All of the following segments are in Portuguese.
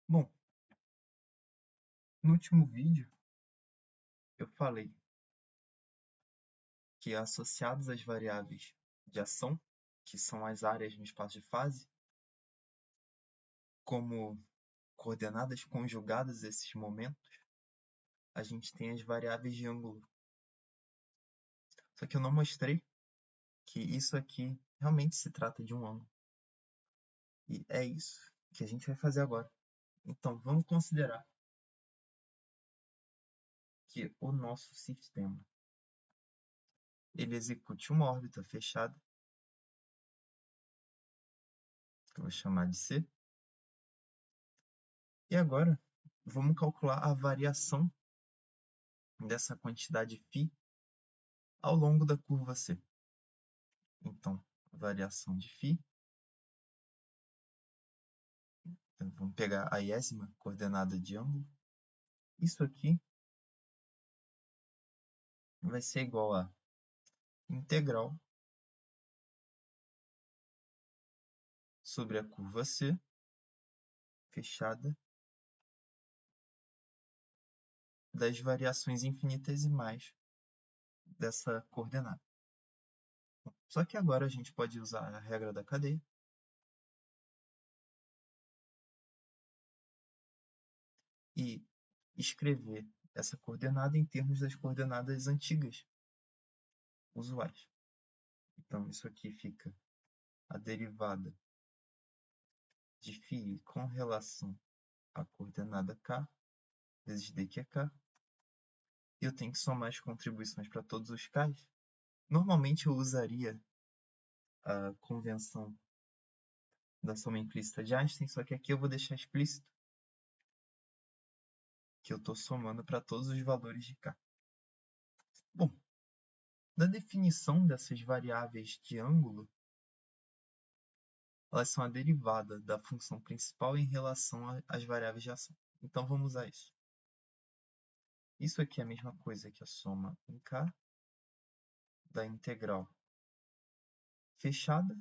Bom, no último vídeo eu falei que associados às variáveis de ação, que são as áreas no espaço de fase, como coordenadas conjugadas a esses momentos, a gente tem as variáveis de ângulo. Só que eu não mostrei que isso aqui realmente se trata de um ângulo. E é isso que a gente vai fazer agora. Então, vamos considerar que o nosso sistema ele execute uma órbita fechada, que eu vou chamar de C. E agora, vamos calcular a variação dessa quantidade φ ao longo da curva C. Então, variação de φ, então, vamos pegar a iésima coordenada de ângulo. Isso aqui vai ser igual a integral sobre a curva C fechada das variações infinitesimais dessa coordenada. Só que agora a gente pode usar a regra da cadeia e escrever essa coordenada em termos das coordenadas antigas usuais. Então, isso aqui fica a derivada de φ com relação à coordenada k vezes d, que é k. E eu tenho que somar as contribuições para todos os k's. Normalmente eu usaria a convenção da soma implícita de Einstein, só que aqui eu vou deixar explícito que eu estou somando para todos os valores de k. Bom, na definição dessas variáveis de ângulo, elas são a derivada da função principal em relação às variáveis de ação. Então vamos usar isso. Isso aqui é a mesma coisa que a soma em k da integral fechada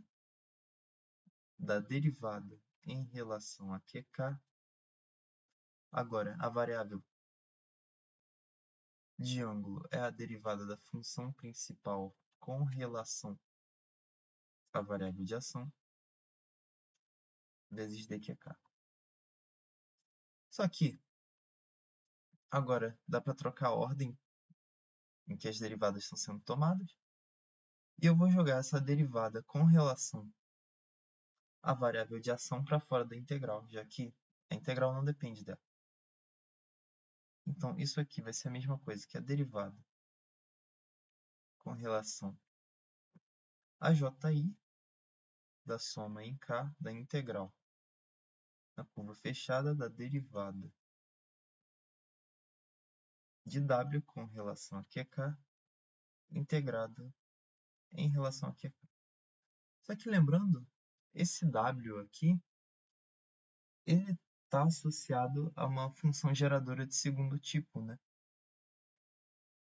da derivada em relação a qk. Agora, a variável de ângulo é a derivada da função principal com relação à variável de ação vezes d, que é k. Só que, agora, dá para trocar a ordem em que as derivadas estão sendo tomadas. E eu vou jogar essa derivada com relação à variável de ação para fora da integral, já que a integral não depende dela. Então, isso aqui vai ser a mesma coisa que a derivada com relação a ji da soma em k da integral na curva fechada da derivada de w com relação a qk integrada em relação a qk. Só que lembrando, esse w aqui, ele está associado a uma função geradora de segundo tipo, né?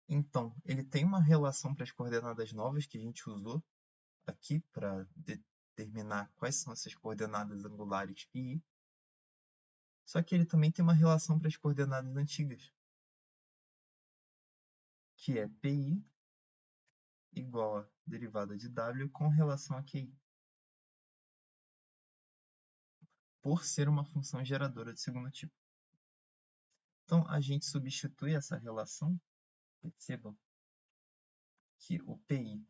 Então, ele tem uma relação para as coordenadas novas que a gente usou aqui para determinar quais são essas coordenadas angulares φ. Só que ele também tem uma relação para as coordenadas antigas, que é π igual a derivada de w com relação a qi, por ser uma função geradora de segundo tipo. Então, a gente substitui essa relação. Percebam que o π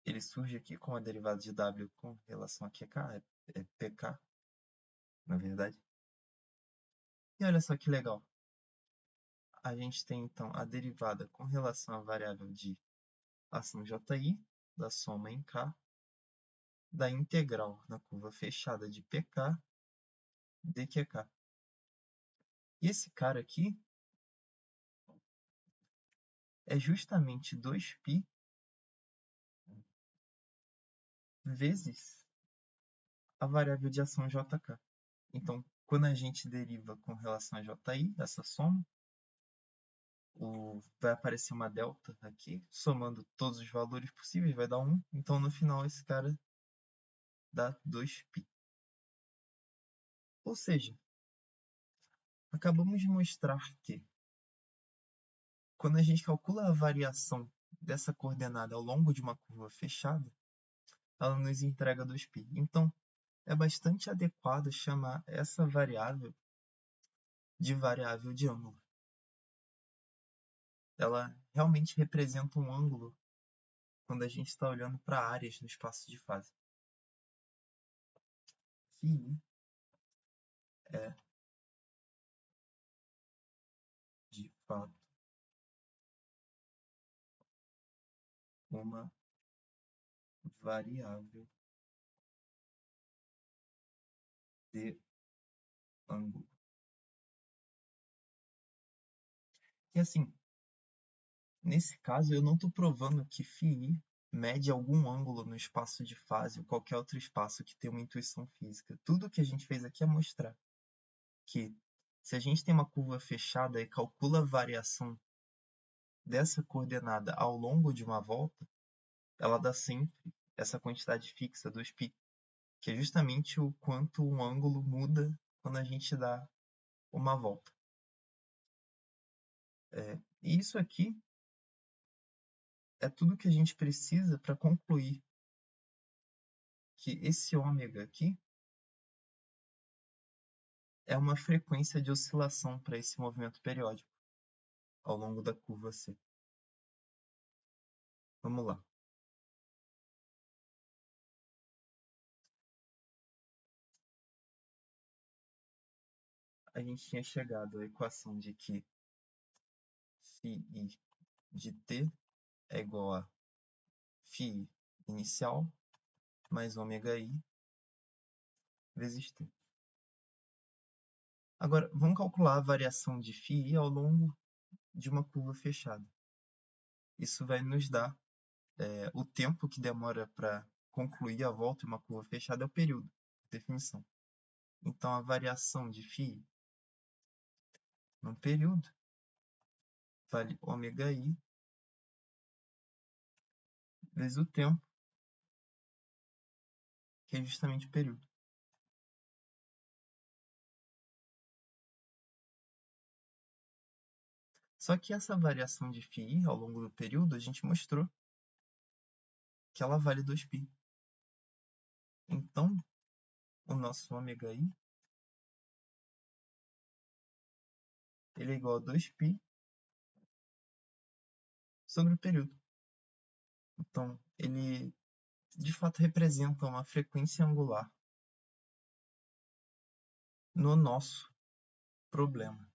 ele surge aqui com a derivada de w com relação a qk, é pk, na verdade. E olha só que legal. A gente tem, então, a derivada com relação à variável de ação ji, da soma em k, da integral na curva fechada de pk, d, que é k. E esse cara aqui é justamente 2π vezes a variável de ação jk. Então, quando a gente deriva com relação a ji, essa soma, vai aparecer uma delta aqui, somando todos os valores possíveis, vai dar 1. Então, no final, esse cara dá 2π. Ou seja, acabamos de mostrar que, quando a gente calcula a variação dessa coordenada ao longo de uma curva fechada, ela nos entrega 2π. Então, é bastante adequado chamar essa variável de variável de ângulo. Ela realmente representa um ângulo quando a gente está olhando para áreas no espaço de fase. Φ é, de fato, uma variável de ângulo. E assim, nesse caso, eu não estou provando que φ mede algum ângulo no espaço de fase ou qualquer outro espaço que tem uma intuição física. Tudo que a gente fez aqui é mostrar que, se a gente tem uma curva fechada e calcula a variação dessa coordenada ao longo de uma volta, ela dá sempre essa quantidade fixa, 2π, que é justamente o quanto um ângulo muda quando a gente dá uma volta. E isso aqui é tudo que a gente precisa para concluir que esse ômega aqui é uma frequência de oscilação para esse movimento periódico ao longo da curva C. Vamos lá. A gente tinha chegado à equação de que φi de t é igual a φ inicial mais ômega-i vezes t. Agora, vamos calcular a variação de φ ao longo de uma curva fechada. Isso vai nos dar o tempo que demora para concluir a volta em uma curva fechada, é o período de definição. Então, a variação de φ no período vale ômega-i vezes o tempo, que é justamente o período. Só que essa variação de φ ao longo do período, a gente mostrou que ela vale 2π. Então, o nosso ômega-i ele é igual a 2π sobre o período. Então, ele de fato representa uma frequência angular no nosso problema.